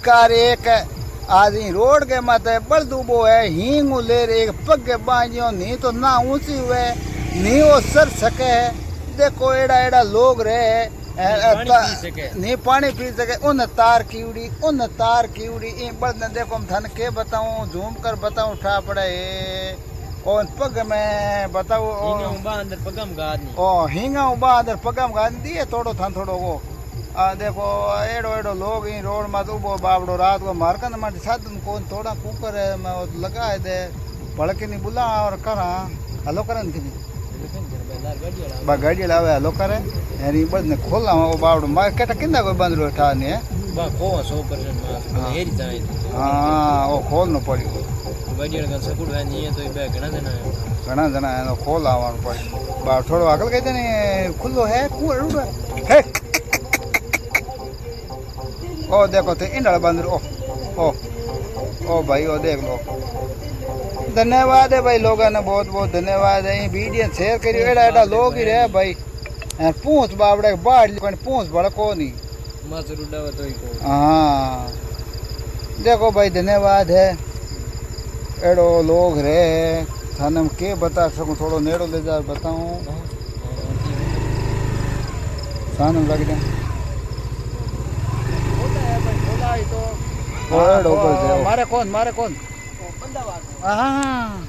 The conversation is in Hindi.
बेकार एक आदमी रोड के माथे बलदूबो है हींग ले रे एक पग के बांझियो नहीं तो ना ऊंची हुए नहीं वो सर सके है देखो एड़ा एड़ा लोग रहे नहीं पानी पी सके उन तार कीवड़ी इन बल्द ने देखो हम थन के बताऊं झूम कर बताऊं उठा पड़े और पग में बताओ हिंगा उबा अंदर पगम गान दिए थोड़ो थन थोड़ो वो देखो एड़ो एड़ो लोग इन रोड में उबो बाबड़ो रात को मारकन माटी साधन कौन थोड़ा कुकर है मैं लगा दे भड़के नहीं बुला और करा हलो करन की गाड़ी लावे हलो करे यानी बद ने खोला वो बाबड़ो मार केटा किंदा कोई बंद रो ठा ने को 100% मास हेरी जाए हां वो खोलनो पड़ी गाड़ी का सकुड़ है नहीं तो बे घना जना है खोल आवानो पड़ी बा थोड़ो अकल कहते ने खुलो है कुड़ है ओ देखो तो इंडल बंद ओ भाई ओ देख लो धन्यवाद है भाई लोगों ने बहुत बहुत धन्यवाद है वीडियो शेयर करियो एड़ा एड़ा लोग ही रहे भाई पूछ बाबड़े बाढ़ पूछ भड़को नहीं हाँ देखो भाई धन्यवाद है एड़ो लोग रहे थाने के बता सकूं थोड़ो नेड़ो ले जा बताऊं सानम लग जाए तो मारे कौन हाँ